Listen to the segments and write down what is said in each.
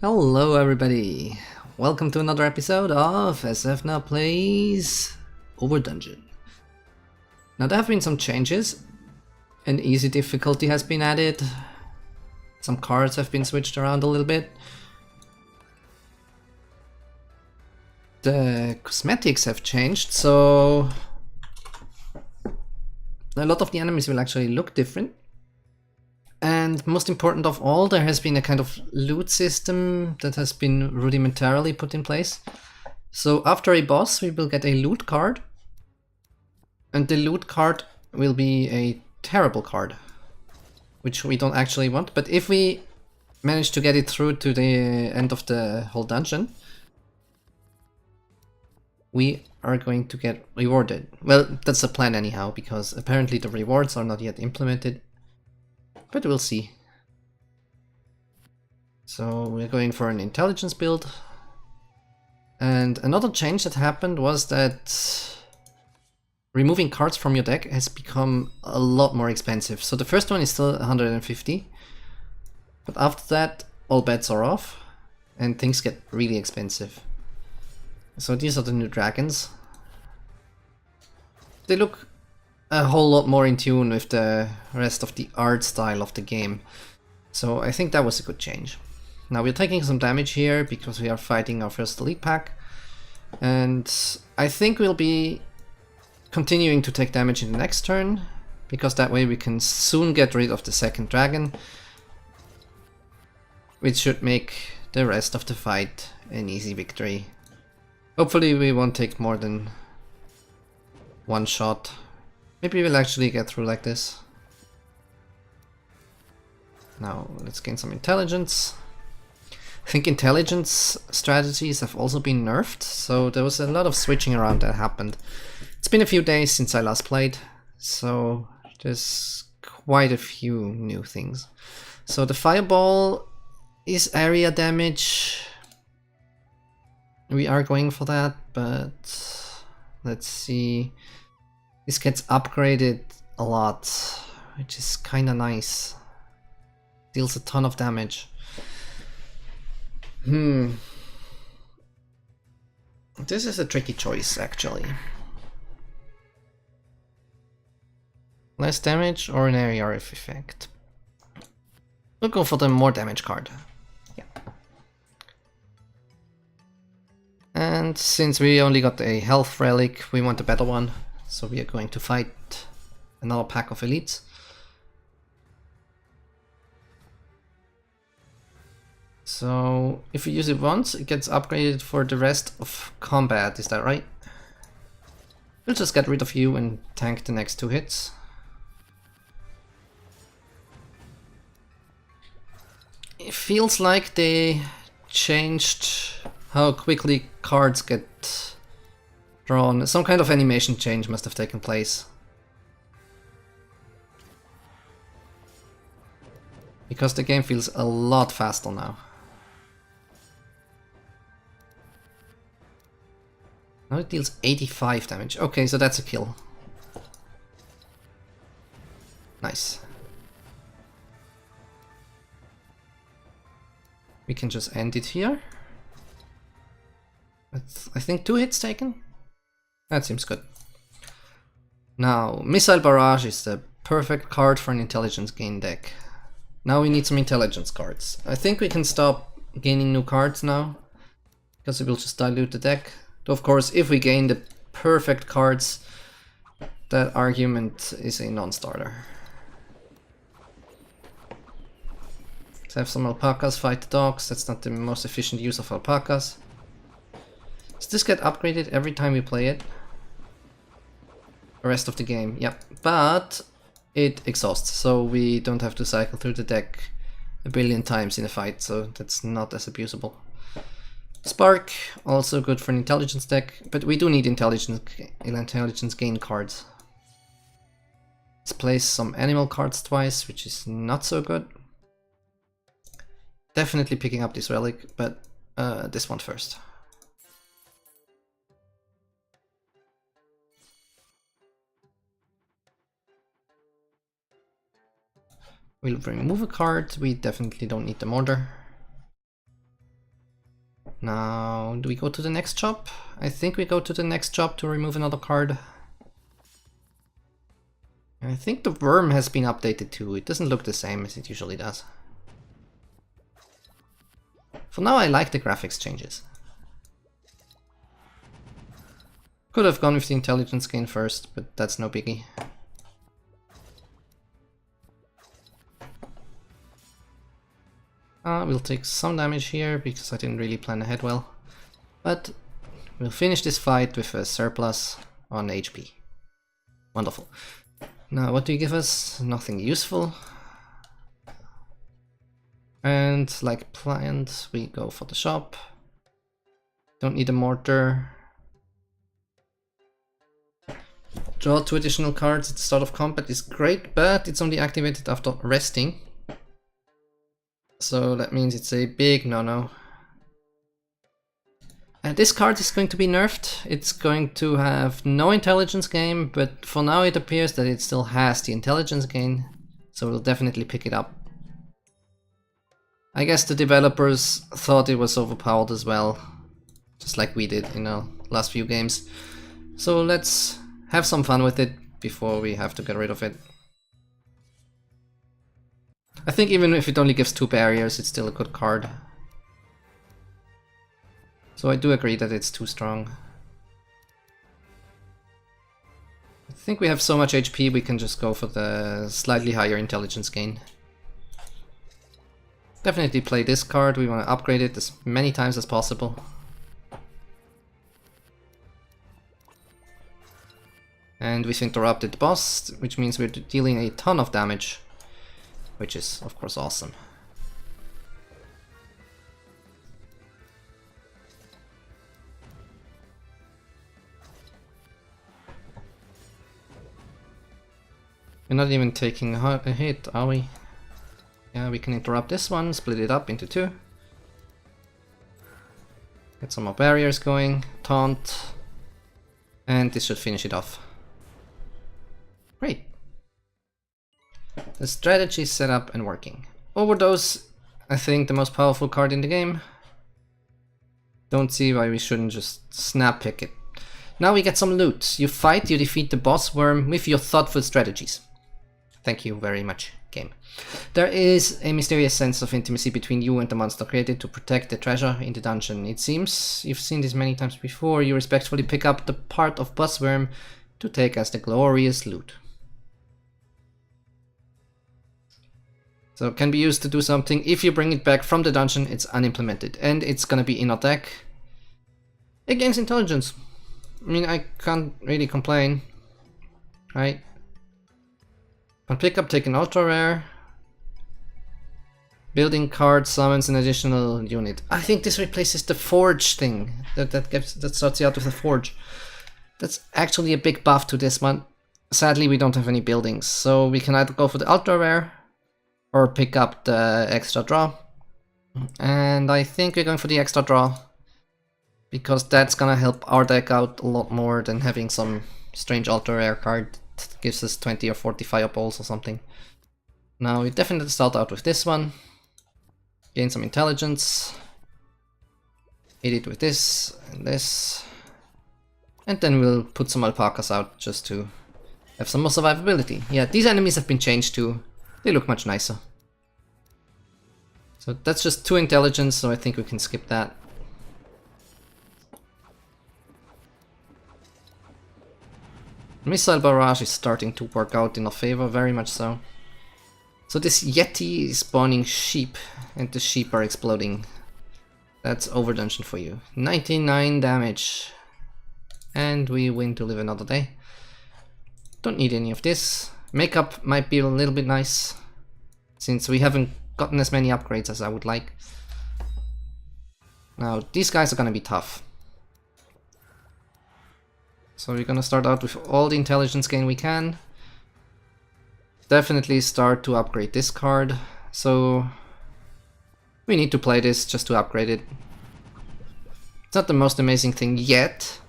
Hello everybody, welcome to another episode of sfnub plays Overdungeon. Now there have been some changes, an easy difficulty has been added, some cards have been switched around a little bit. The cosmetics have changed, so a lot of the enemies will actually look different. And most important of all, there has been a kind of loot system that has been rudimentarily put in place. So after a boss, we will get a loot card. And the loot card will be a terrible card, which we don't actually want. But if we manage to get it through to the end of the whole dungeon, we are going to get rewarded. Well, that's the plan anyhow, because apparently the rewards are not yet implemented. But we'll see. So we're going for an intelligence build. And another change that happened was that removing cards from your deck has become a lot more expensive. So the first one is still 150. But after that, all bets are off. And things get really expensive. So these are the new dragons. They look a whole lot more in tune with the rest of the art style of the game. So I think that was a good change. Now we're taking some damage here because we are fighting our first elite pack. And I think we'll be continuing to take damage in the next turn, because that way we can soon get rid of the second dragon, which should make the rest of the fight an easy victory. Hopefully we won't take more than one shot. Maybe we'll actually get through like this. Now let's gain some intelligence. I think intelligence strategies have also been nerfed, so there was a lot of switching around that happened. It's been a few days since I last played, so there's quite a few new things. So the fireball is area damage. We are going for that, but let's see. This gets upgraded a lot, which is kinda nice. Deals a ton of damage. This is a tricky choice, actually. Less damage or an area of effect? We'll go for the more damage card. Yeah. And since we only got a health relic, we want a better one. So we are going to fight another pack of elites. So if you use it once, it gets upgraded for the rest of combat, is that right? We'll just get rid of you and tank the next two hits. It feels like they changed how quickly cards get drawn. Some kind of animation change must have taken place. Because the game feels a lot faster now. Now it deals 85 damage. Okay, so that's a kill. Nice. We can just end it here. I think 2 hits taken. That seems good. Now, Missile Barrage is the perfect card for an intelligence gain deck. Now we need some intelligence cards. I think we can stop gaining new cards now, because it will just dilute the deck. Though of course, if we gain the perfect cards, that argument is a non-starter. Let's have some alpacas fight the dogs. That's not the most efficient use of alpacas. Does this get upgraded every time we play it? The rest of the game, yep. But it exhausts, so we don't have to cycle through the deck a billion times in a fight, so that's not as abusable. Spark, also good for an intelligence deck, but we do need intelligence gain cards. Let's place some animal cards twice, which is not so good. Definitely picking up this relic, but this one first. We'll remove a card, we definitely don't need the mortar. Now, do we go to the next job? I think we go to the next job to remove another card. I think the worm has been updated too. It doesn't look the same as it usually does. For now, I like the graphics changes. Could have gone with the intelligence gain first, but that's no biggie. We'll take some damage here because I didn't really plan ahead well. But we'll finish this fight with a surplus on HP. Wonderful. Now what do you give us? Nothing useful. And like planned, we go for the shop. Don't need a mortar. Draw 2 additional cards at the start of combat is great, but it's only activated after resting. So that means it's a big no-no. This card is going to be nerfed. It's going to have no intelligence gain, but for now it appears that it still has the intelligence gain, so we'll definitely pick it up. I guess the developers thought it was overpowered as well, just like we did in our last few games. So let's have some fun with it before we have to get rid of it. I think even if it only gives 2 barriers, it's still a good card. So I do agree that it's too strong. I think we have so much HP we can just go for the slightly higher intelligence gain. Definitely play this card, we want to upgrade it as many times as possible. And we've interrupted the boss, which means we're dealing a ton of damage. Which is, of course, awesome. We're not even taking a hit, are we? Yeah, we can interrupt this one, split it up into 2. Get some more barriers going, taunt, and this should finish it off. Great. The strategy is set up and working. Overdose, I think the most powerful card in the game. Don't see why we shouldn't just snap pick it. Now we get some loot. You fight, you defeat the boss worm with your thoughtful strategies. Thank you very much, game. There is a mysterious sense of intimacy between you and the monster created to protect the treasure in the dungeon. It seems you've seen this many times before. You respectfully pick up the part of boss worm to take as the glorious loot. So it can be used to do something. If you bring it back from the dungeon, it's unimplemented. And it's gonna be in our deck. It gains intelligence. I mean, I can't really complain. Right? On pickup, take an ultra rare. Building card summons an additional unit. I think this replaces the forge thing. That starts you out with a forge. That's actually a big buff to this one. Sadly, we don't have any buildings. So we can either go for the ultra rare or pick up the extra draw. And I think we're going for the extra draw, because that's gonna help our deck out a lot more than having some strange ultra rare card that gives us 20 or 40 fireballs or something. Now we definitely start out with this one. Gain some intelligence. Hit it with this and this. And then we'll put some alpacas out just to have some more survivability. Yeah, these enemies have been changed too. They look much nicer. So that's just 2 intelligence, so I think we can skip that. Missile barrage is starting to work out in our favor, very much so. So this Yeti is spawning sheep, and the sheep are exploding. That's Overdungeon for you. 99 damage. And we win to live another day. Don't need any of this. Makeup might be a little bit nice, since we haven't gotten as many upgrades as I would like. Now, these guys are gonna be tough. So we're gonna start out with all the intelligence gain we can. Definitely start to upgrade this card. So we need to play this just to upgrade it. It's not the most amazing thing yet,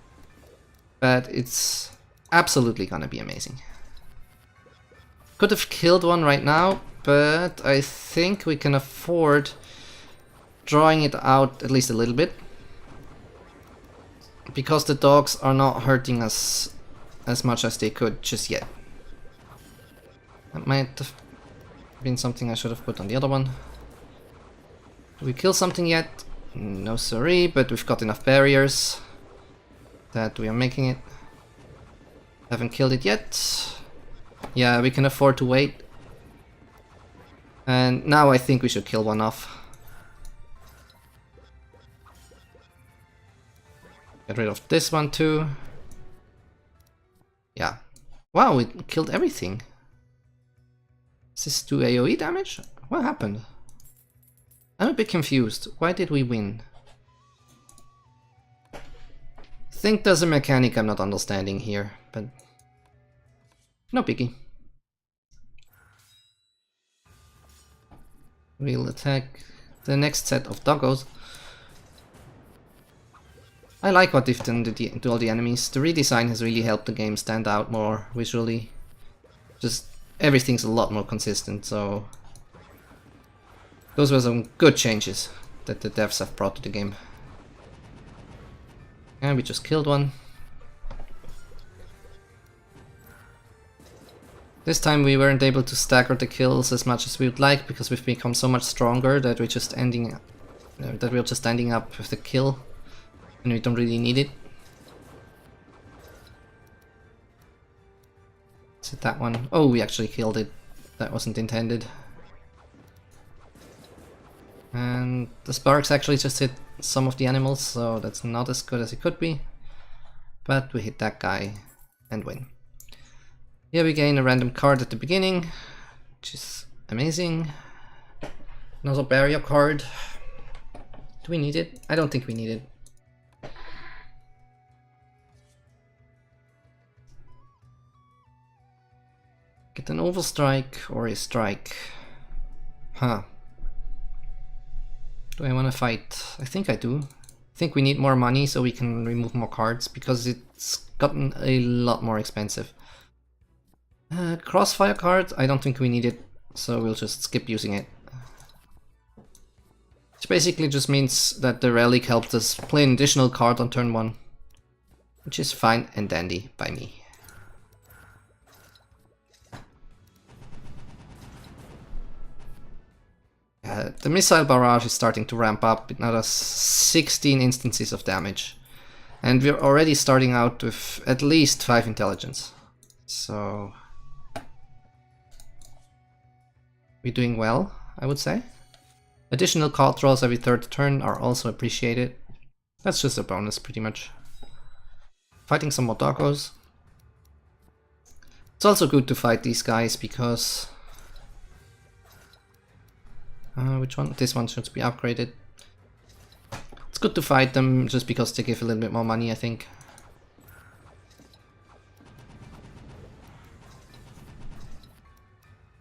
but it's absolutely gonna be amazing. Could have killed one right now, but I think we can afford drawing it out at least a little bit. because the dogs are not hurting us as much as they could just yet. That might have been something I should have put on the other one. Do we kill something yet? No sorry, but we've got enough barriers that we are making it. Haven't killed it yet. Yeah, we can afford to wait. And now I think we should kill one off. Get rid of this one too. Yeah. Wow, we killed everything. Does this do AoE damage? What happened? I'm a bit confused. Why did we win? I think there's a mechanic I'm not understanding here, but no biggie. We'll attack the next set of doggos. I like what they've done to all the enemies. The redesign has really helped the game stand out more visually. Just everything's a lot more consistent, so those were some good changes that the devs have brought to the game. And we just killed one. This time we weren't able to stagger the kills as much as we would like because we've become so much stronger that we're just ending up with the kill. And we don't really need it. Is it that one? Oh, we actually killed it. That wasn't intended. And the sparks actually just hit some of the animals, so that's not as good as it could be. But we hit that guy and win. Here we gain a random card at the beginning, which is amazing. Another barrier card. Do we need it? I don't think we need it. Get an overstrike or a strike. Huh. Do I want to fight? I think I do. I think we need more money so we can remove more cards because it's gotten a lot more expensive. Crossfire card, I don't think we need it, so we'll just skip using it. Which basically just means that the relic helped us play an additional card on turn 1. Which is fine and dandy by me. The missile barrage is starting to ramp up, another 16 instances of damage. And we're already starting out with at least 5 intelligence. So we're doing well, I would say. Additional card draws every third turn are also appreciated. That's just a bonus, pretty much. Fighting some more doggos. It's also good to fight these guys because... which one? This one should be upgraded. It's good to fight them just because they give a little bit more money, I think.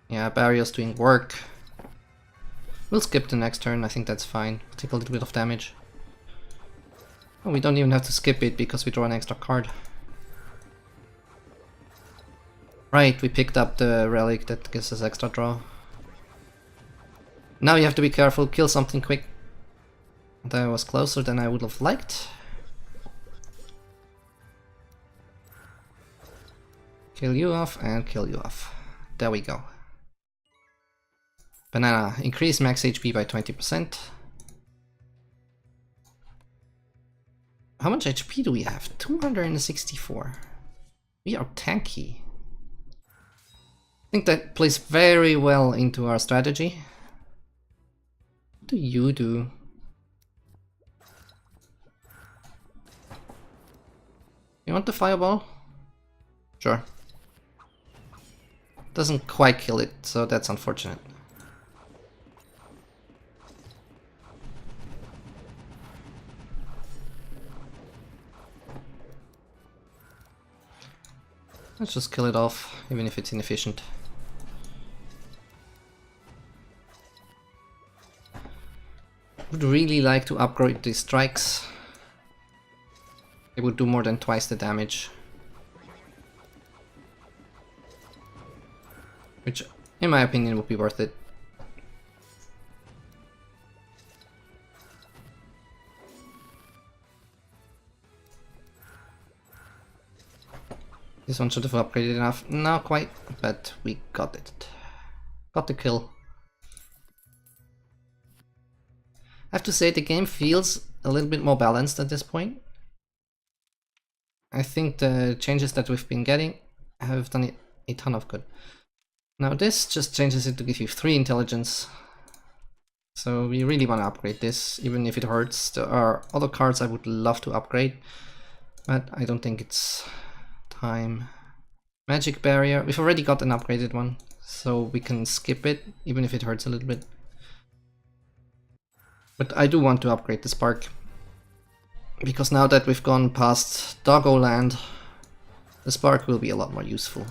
Yeah, barrier's doing work. We'll skip the next turn, I think that's fine. Take a little bit of damage. Oh, we don't even have to skip it because we draw an extra card. Right, we picked up the relic that gives us extra draw. Now you have to be careful, kill something quick. That was closer than I would have liked. Kill you off and kill you off. There we go. Banana, increase max HP by 20%. How much HP do we have? 264. We are tanky. I think that plays very well into our strategy. What do you do? You want the fireball? Sure. Doesn't quite kill it, so that's unfortunate. Let's just kill it off, even if it's inefficient. Would really like to upgrade these strikes. It would do more than twice the damage. Which, in my opinion, would be worth it. This one should have upgraded enough. Not quite, but we got it. Got the kill. I have to say the game feels a little bit more balanced at this point. I think the changes that we've been getting have done a ton of good. Now this just changes it to give you 3 intelligence. So we really want to upgrade this, even if it hurts. There are other cards I would love to upgrade, but I don't think it's time. Magic barrier, we've already got an upgraded one, so we can skip it, even if it hurts a little bit. But I do want to upgrade the spark, because now that we've gone past Doggo Land, the spark will be a lot more useful.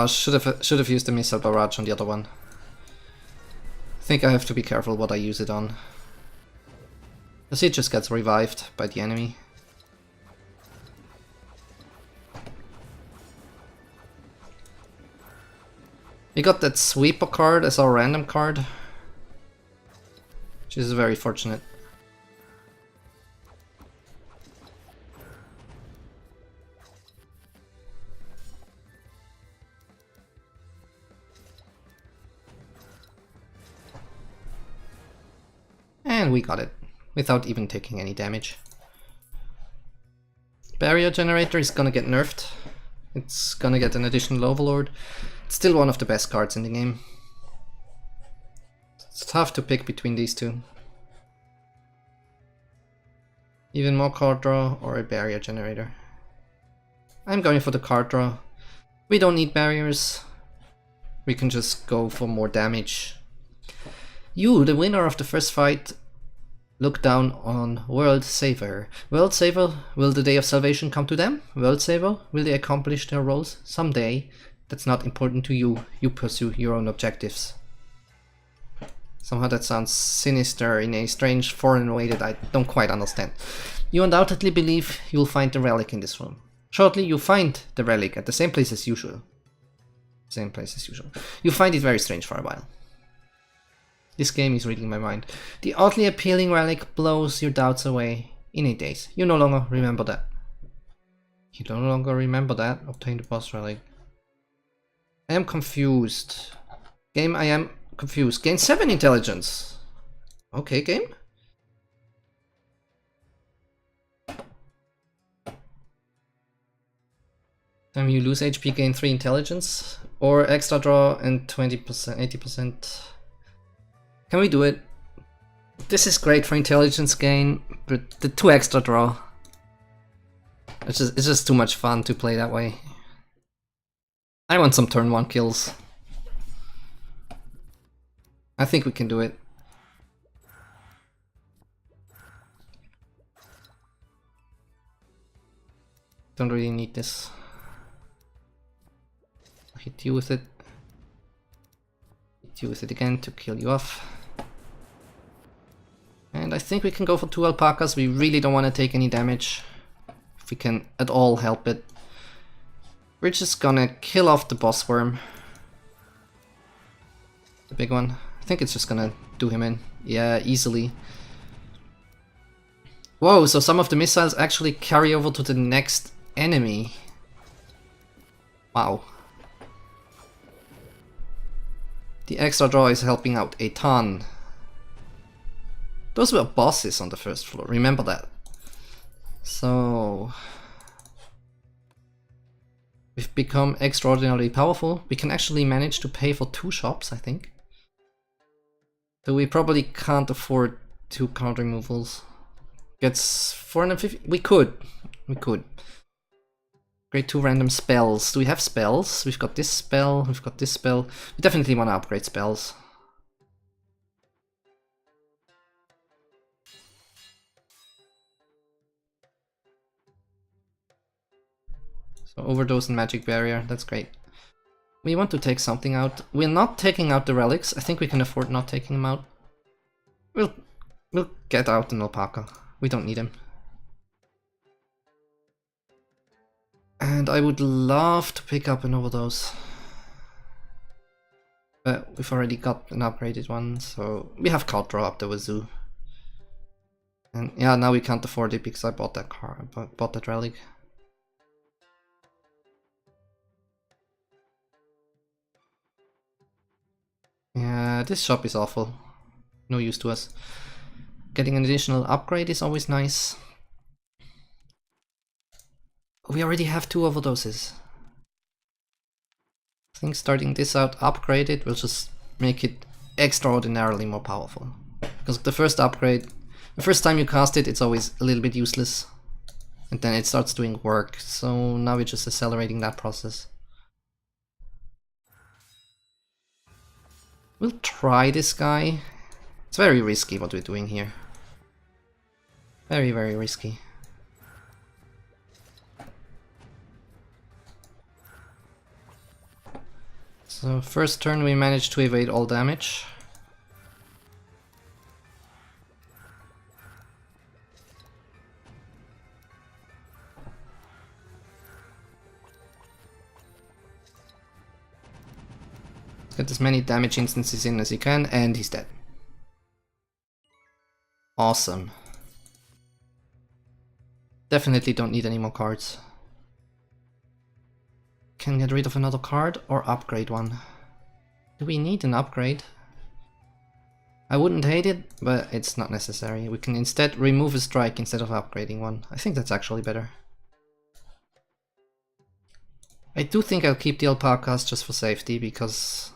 Should have used the missile barrage on the other one. I think I have to be careful what I use it on. Because it just gets revived by the enemy. We got that sweeper card as our random card, which is very fortunate. And we got it, without even taking any damage. Barrier generator is gonna get nerfed. It's gonna get an additional overlord. It's still one of the best cards in the game. It's tough to pick between these two. Even more card draw or a barrier generator. I'm going for the card draw. We don't need barriers. We can just go for more damage. You, the winner of the first fight, look down on World Saver. World Saver, will the day of salvation come to them? World Saver, will they accomplish their roles? Someday. That's not important to you. You pursue your own objectives. Somehow that sounds sinister in a strange foreign way that I don't quite understand. You undoubtedly believe you'll find the relic in this room. Shortly, you find the relic at the same place as usual. Same place as usual. You find it very strange for a while. This game is reading my mind. The oddly appealing relic blows your doubts away in a daze. You no longer remember that. You no longer remember that. Obtain the boss relic. I am confused. Game, I am confused. Gain 7 intelligence. Okay, game. Time you lose HP, gain 3 intelligence. Or extra draw and 20%, 80%. Can we do it? This is great for intelligence gain, but the 2 extra draw. It's just too much fun to play that way. I want some turn 1 kills. I think we can do it. Don't really need this. I'll hit you with it. Hit you with it again to kill you off. And I think we can go for 2 alpacas. We really don't want to take any damage. If we can at all help it. We're just gonna kill off the boss worm. The big one. I think it's just gonna do him in. Yeah, easily. Whoa, so some of the missiles actually carry over to the next enemy. Wow. The extra draw is helping out a ton. Those were bosses on the first floor, remember that. So... we've become extraordinarily powerful. We can actually manage to pay for 2 shops, I think. Though we probably can't afford 2 card removals. Gets 450. We could. Create 2 random spells. Do we have spells? We've got this spell, we've got this spell. We definitely want to upgrade spells. So overdose and magic barrier, that's great. We want to take something out. We're not taking out the relics. I think we can afford not taking them out. We'll get out an alpaca. We don't need him. And I would love to pick up an overdose. But we've already got an upgraded one, so we have card draw up the wazoo. And yeah, now we can't afford it because I bought that car, bought that relic. Yeah, this shop is awful. No use to us. Getting an additional upgrade is always nice. We already have 2 overdoses. I think starting this out upgraded will just make it extraordinarily more powerful. Because the first upgrade, the first time you cast it, it's always a little bit useless. And then it starts doing work, so now we're just accelerating that process. We'll try this guy. It's very risky what we're doing here. Very, very risky. So first turn we managed to evade all damage. Get as many damage instances in as you can, and he's dead. Awesome. Definitely don't need any more cards. Can get rid of another card or upgrade one. Do we need an upgrade? I wouldn't hate it, but it's not necessary. We can instead remove a strike instead of upgrading one. I think that's actually better. I do think I'll keep the alpacas just for safety, because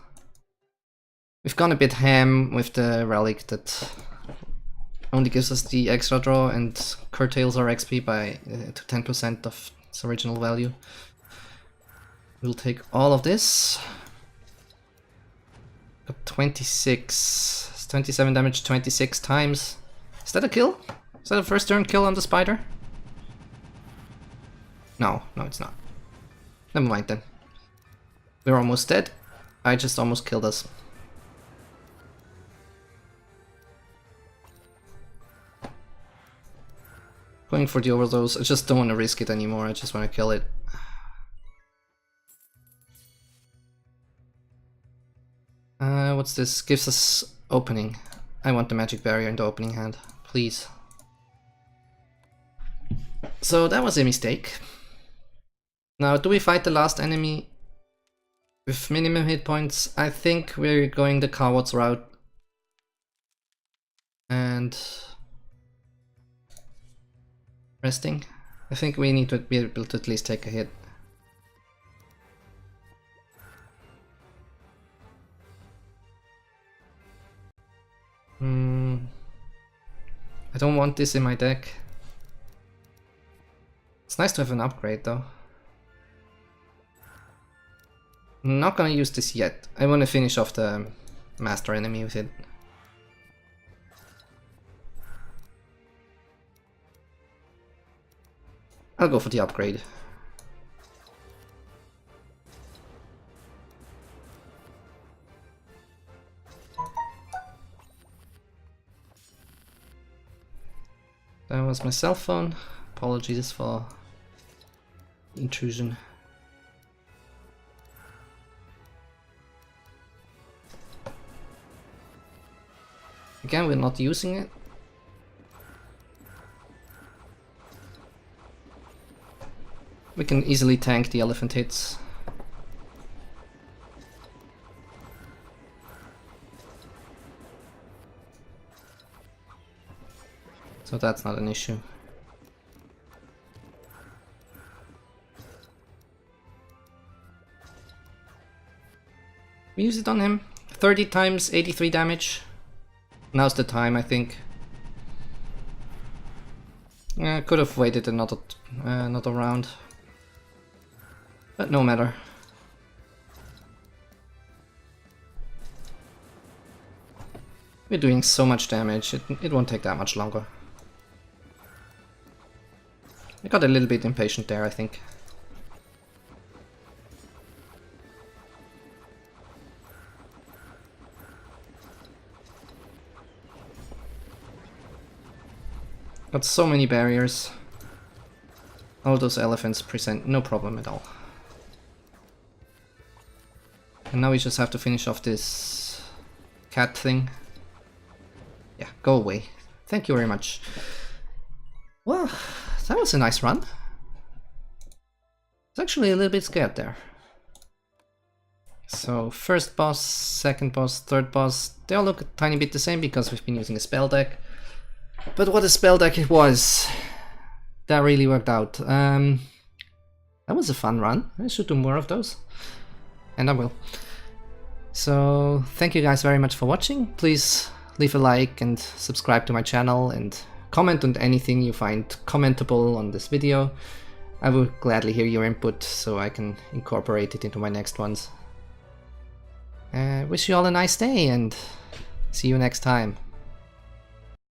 we've gone a bit ham with the relic that only gives us the extra draw and curtails our XP by to 10% of its original value. We'll take all of this. Got 26. It's 27 damage 26 times. Is that a kill? Is that a first turn kill on the spider? No, no it's not. Never mind then. We're almost dead. I just almost killed us. Going for the overdose. I just don't want to risk it anymore. I just want to kill it. What's this? Gives us opening. I want the magic barrier in the opening hand, please. So that was a mistake. Now, do we fight the last enemy with minimum hit points? I think we're going the coward's route. And resting. I think we need to be able to at least take a hit. I don't want this in my deck. It's nice to have an upgrade though. I'm not gonna use this yet. I want to finish off the master enemy with it. I'll go for the upgrade. That was my cell phone. Apologies for intrusion. Again, we're not using it. We can easily tank the elephant hits. So that's not an issue. We use it on him. 30 times 83 damage. Now's the time, I think. I could have waited another round. But no matter. We're doing so much damage, it won't take that much longer. I got a little bit impatient there, I think. Got so many barriers. All those elephants present no problem at all. And now we just have to finish off this cat thing. Yeah, go away. Thank you very much. Well, that was a nice run. I was actually a little bit scared there. So first boss, second boss, third boss, they all look a tiny bit the same because we've been using a spell deck. But what a spell deck it was! That really worked out. That was a fun run. I should do more of those. And I will. So thank you guys very much for watching. Please leave a like and subscribe to my channel and comment on anything you find commentable on this video. I would gladly hear your input so I can incorporate it into my next ones. Wish you all a nice day and see you next time.